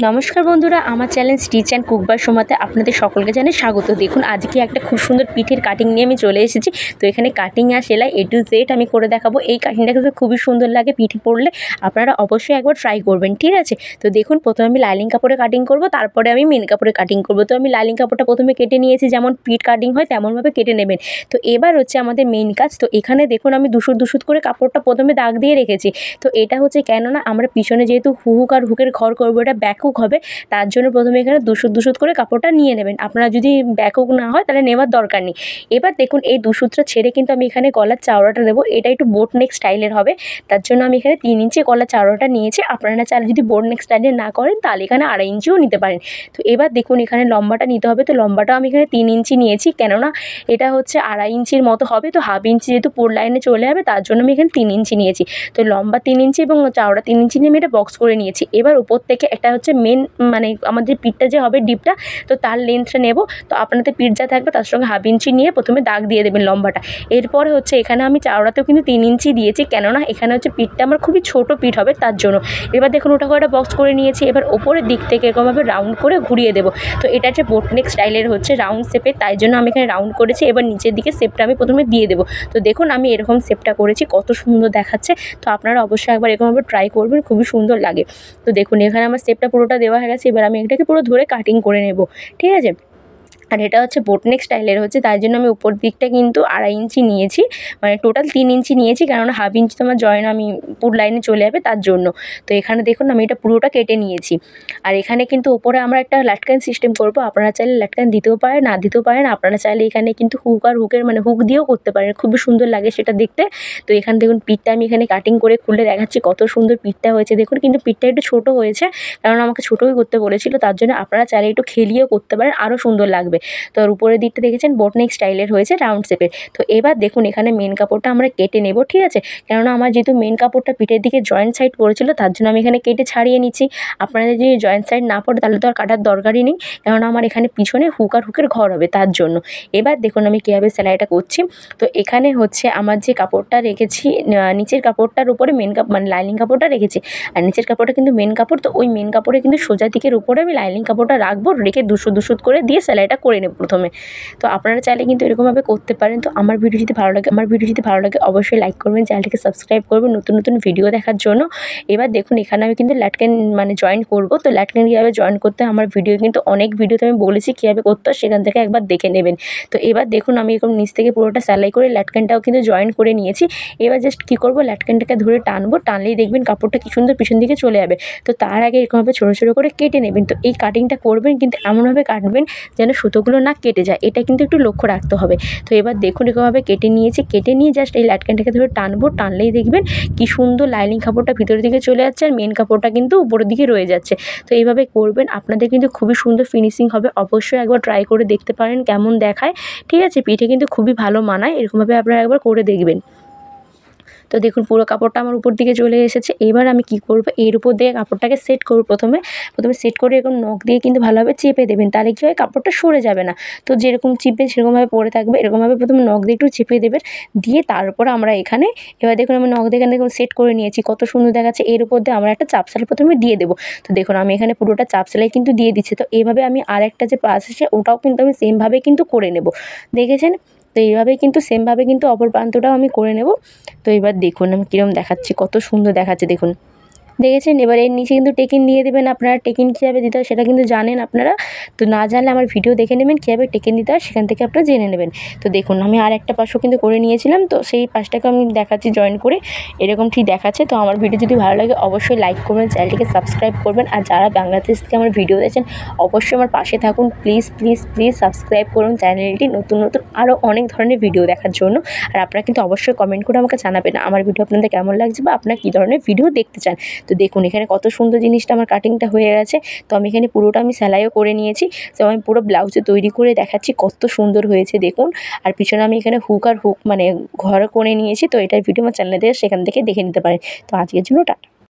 নমস্কার বন্ধুরা, আমার channel stitch and cook by সোমাতে আপনাদের সকলকে জানাই স্বাগত। দেখুন আজকে একটা খুব সুন্দর পিঠের কাটিং নিয়ে আমি চলে এসেছি। তো এখানে কাটিং আর সেলাই A to Z আমি করে দেখাবো। এই কাটিংটা কিন্তু খুবই সুন্দর লাগে পিঠে পরলে, আপনারা অবশ্যই একবার ট্রাই করবেন, ঠিক আছে? তো দেখুন প্রথমে আমি লাইনিং কাপড়ে কাটিং করব, তারপরে আমি মেন কাপড়ে কাটিং করব। তো আমি লাইনিং কাপড়টা প্রথমে কেটে নিয়েছি, যেমন পিঠ কাটিং হয় তেমনভাবে কেটে নেবেন। তো এবার হচ্ছে আমাদের মেন কাজ। তো এখানে দেখুন আমি দুশুত করে কাপড়টা প্রথমে দাগ দিয়ে রেখেছি। তো এটা হচ্ছে কেননা আমরা পিছনে যেহেতু হুক আর হুকের ঘর করবো, এটা ব্যাক হুক হবে, তার জন্য প্রথমে এখানে দুশুত করে কাপড়টা নিয়ে নেবেন। আপনারা যদি ব্যাক হুক না হয় তাহলে নেওয়ার দরকার নেই। এবার দেখুন এই দুশুতটা ছেড়ে কিন্তু আমি এখানে গলার চাওড়াটা দেবো। এটা একটু বোট নেক স্টাইলের হবে, তার জন্য আমি এখানে 3 ইঞ্চি গলার চাওড়াটা নিয়েছি। আপনারা চাইলে যদি বোট নেক স্টাইলের না করেন তাহলে এখানে 2.5 ইঞ্চিও নিতে পারেন। তো এবার দেখুন এখানে লম্বাটা নিতে হবে। তো লম্বাটাও আমি এখানে 3 ইঞ্চি নিয়েছি, কেননা এটা হচ্ছে 2.5 ইঞ্চির মতো হবে। তো হাফ ইঞ্চি যেহেতু পোর লাইনে চলে যাবে, তার জন্য আমি এখানে 3 ইঞ্চি নিয়েছি। তো লম্বা 3 ইঞ্চি এবং চাওড়া 3 ইঞ্চি নিয়ে আমি এটা বক্স করে নিয়েছি। এবার উপর থেকে এটা হচ্ছে মেন মানে আমাদের পিঠটা যে হবে ডিপটা, তো তার লেন্থটা নেব। তো আপনাদের পিঠ যা থাকবে তার সঙ্গে হাফ ইঞ্চি নিয়ে প্রথমে দাগ দিয়ে দেবেন লম্বাটা। এরপরে হচ্ছে এখানে আমি চাওড়াতেও কিন্তু 3 ইঞ্চি দিয়েছি, কেননা এখানে হচ্ছে পিঠটা আমার খুবই ছোট পিঠ হবে তার জন্য। এবার দেখুন ওটা করে বক্স করে নিয়েছি। এবার ওপরের দিক থেকে এরকমভাবে রাউন্ড করে ঘুরিয়ে দেবো। তো এটা হচ্ছে বোট নেক স্টাইলের হচ্ছে রাউন্ড শেপের, তাই জন্য আমি এখানে রাউন্ড করেছি। এবার নিচের দিকে শেপটা আমি প্রথমে দিয়ে দেবো। তো দেখুন আমি এরকম শেপটা করেছি, কত সুন্দর দেখাচ্ছে। তো আপনারা অবশ্যই একবার এরকমভাবে ট্রাই করবেন, খুবই সুন্দর লাগে। তো দেখুন এখানে আমার শেপটা পুরোটা দেওয়া হয়ে গেছে। এবার আমি এটাকে পুরো ধরে কাটিং করে নেব, ঠিক আছে? আর এটা হচ্ছে বোট নেক স্টাইলের হচ্ছে, তাই জন্য আমি উপর দিকটা কিন্তু 2.5 ইঞ্চি নিয়েছি, মানে টোটাল 3 ইঞ্চি নিয়েছি, কেননা হাফ ইঞ্চি তো আমার জয়েন আমি পুর লাইনে চলে যাবে তার জন্য। তো এখানে দেখুন আমি এটা পুরোটা কেটে নিয়েছি। আর এখানে কিন্তু ওপরে আমরা একটা লাটকান সিস্টেম করব। আপনারা চাইলে লাটকান দিতেও পারেন, না দিতেও পারেন। আপনারা চাইলে এখানে কিন্তু হুক আর হুকের মানে হুক দিয়েও করতে পারেন, খুবই সুন্দর লাগে সেটা দেখতে। তো এখানে দেখুন পিঠটা আমি এখানে কাটিং করে খুলে দেখাচ্ছি, কত সুন্দর পিঠটা হয়েছে দেখুন। কিন্তু পিঠটা একটু ছোটো হয়েছে, কারণ আমাকে ছোটোই করতে বলেছিল, তার জন্য আপনারা চাইলে একটু খেলিয়েও করতে পারেন, আরও সুন্দর লাগবে। তো আর উপরের দিকটা দেখেছেন বোট নেক স্টাইলের হয়েছে রাউন্ড শেপের। তো এবার দেখুন এখানে মেন কাপড়টা আমরা কেটে নেব, ঠিক আছে? কেননা আমার যেহেতু মেন কাপড়টা পিঠের দিকে জয়েন্ট সাইড পড়েছিল, তার জন্য আমি এখানে কেটে ছাড়িয়ে নিচ্ছি। আপনাদের যদি জয়েন্ট সাইড না পড়ে তাহলে তো আর কাটার দরকারই নেই, কেননা আমার এখানে পিছনে হুক আর হুকের ঘর হবে তার জন্য। এবার দেখুন আমি কীভাবে সেলাইটা করছি। তো এখানে হচ্ছে আমার যে কাপড়টা রেখেছি, নিচের কাপড়টার উপরে মেন মানে লাইনিং কাপড়টা রেখেছি, আর নিচের কাপড়টা কিন্তু মেন কাপড়। তো ওই মেন কাপড়ে কিন্তু সোজা দিকের উপরে আমি লাইনিং কাপড়টা রাখবো, রেখে দুশুত করে দিয়ে সেলাইটা করে নেব প্রথমে। তো আপনারা চাইলে কিন্তু এরকমভাবে করতে পারেন। তো আমার ভিডিও যদি ভালো লাগে অবশ্যই লাইক করবেন, চ্যানেলটিকে সাবস্ক্রাইব করবেন নতুন ভিডিও দেখার জন্য। এবার দেখুন এখানে আমি কিন্তু লাটকান মানে জয়েন করব। তো লাটকান কীভাবে জয়েন করতে হয় আমার ভিডিও কিন্তু অনেক ভিডিওতে আমি বলেছি কীভাবে করতে হয়, সেখান থেকে একবার দেখে নেবেন। তো এবার দেখুন আমি এরকম নিচ থেকে পুরোটা সেলাই করে লাটকানটাও কিন্তু জয়েন করে নিয়েছি। এবার জাস্ট কী করব, লাটকানটাকে ধরে টানবো, টানলেই দেখবেন কাপড়টা কী সুন্দর পিছন দিকে চলে যাবে। তো তার আগে এরকমভাবে ছোটো করে কেটে নেবেন। তো এই কাটিংটা করবেন কিন্তু এমনভাবে কাটবেন যেন সুতোগুলো না কেটে যায়, এটা কিন্তু একটু লক্ষ্য রাখতে হবে। তো এবার দেখুন এরকমভাবে কেটে নিয়েছি, কেটে নিয়ে জাস্ট এই লাটকানটাকে ধরে টানবো, টানলেই দেখবেন কি সুন্দর লাইনিং কাপড়টা ভিতরের দিকে চলে যাচ্ছে আর মেন কাপড়টা কিন্তু উপরের দিকে রয়ে যাচ্ছে। তো এইভাবে করবেন, আপনাদের কিন্তু খুবই সুন্দর ফিনিশিং হবে। অবশ্যই একবার ট্রাই করে দেখতে পারেন কেমন দেখায়, ঠিক আছে? পিঠে কিন্তু খুবই ভালো মানায়, এরকমভাবে আপনারা একবার করে দেখবেন। তো দেখুন পুরো কাপড়টা আমার উপর দিকে চলে এসেছে। এবার আমি কি করব, এর উপর দিয়ে কাপড়টাকে সেট করব। প্রথমে সেট করে এরকম নখ দিয়ে কিন্তু ভালোভাবে চেপে দেবেন, তাহলে কী হয় কাপড়টা সরে যাবে না। তো যেরকম চিপবেন সেরকমভাবে পরে থাকবে। এরকমভাবে প্রথমে নখ দিয়ে একটু চেপে দেবেন, দিয়ে তারপর আমরা এখানে এবার দেখুন আমি নখ দিয়ে এখানে দেখুন সেট করে নিয়েছি, কত সুন্দর দেখাচ্ছে। এর উপর দিয়ে আমরা একটা চাপ সেলাই প্রথমে দিয়ে দেবো। তো দেখুন আমি এখানে পুরোটা চাপ সেলাই কিন্তু দিয়ে দিচ্ছি। তো এইভাবে আমি আরেকটা যে পাশ আছে ওটাও কিন্তু আমি সেমভাবে কিন্তু করে নেব, দেখেছেন? তো এইভাবেই কিন্তু সেমভাবে কিন্তু অপর প্রান্তটাও আমি করে নেব। তো এবার দেখুন আমি কীরকম দেখাচ্ছি, কত সুন্দর দেখাচ্ছে দেখুন, দেখেছেন? এবার এর নিচে কিন্তু টেকিন দিয়ে দেবেন। আপনারা টেকিন কীভাবে দিতে হয় সেটা কিন্তু জানেন আপনারা। তো না জানলে আমার ভিডিও দেখে নেবেন কীভাবে টেকিন দিতে হয়, সেখান থেকে আপনারা জেনে নেবেন। তো দেখুন আমি আর একটা পাশও কিন্তু করে নিয়েছিলাম, তো সেই পাশটাকে আমি দেখাচ্ছি জয়েন করে, এরকম ঠিক দেখাচ্ছে। তো আমার ভিডিও যদি ভালো লাগে অবশ্যই লাইক করবেন, চ্যানেলটিকে সাবস্ক্রাইব করবেন। আর যারা বাংলাদেশ থেকে আমার ভিডিও দেখছেন অবশ্যই আমার পাশে থাকুন, প্লিজ সাবস্ক্রাইব করুন চ্যানেলটি নতুন আরও অনেক ধরনের ভিডিও দেখার জন্য। আর আপনারা কিন্তু অবশ্যই কমেন্ট করে আমাকে জানাবেন আমার ভিডিও আপনাদের কেমন লাগছে বা আপনারা কী ধরনের ভিডিও দেখতে চান। তো দেখুন এখানে কত সুন্দর জিনিসটা আমার কাটিংটা হয়ে গেছে। তো আমি এখানে পুরোটা আমি সেলাইও করে নিয়েছি। তো আমি পুরো ব্লাউজে তৈরি করে দেখাচ্ছি, কত সুন্দর হয়েছে দেখুন। আর পিছনে আমি এখানে হুক মানে ঘর করে নিয়েছি। তো এটার ভিডিও আমার চ্যানেলে সেখান থেকে দেখে নিতে পারেন। তো আজকের জন্য টাটা।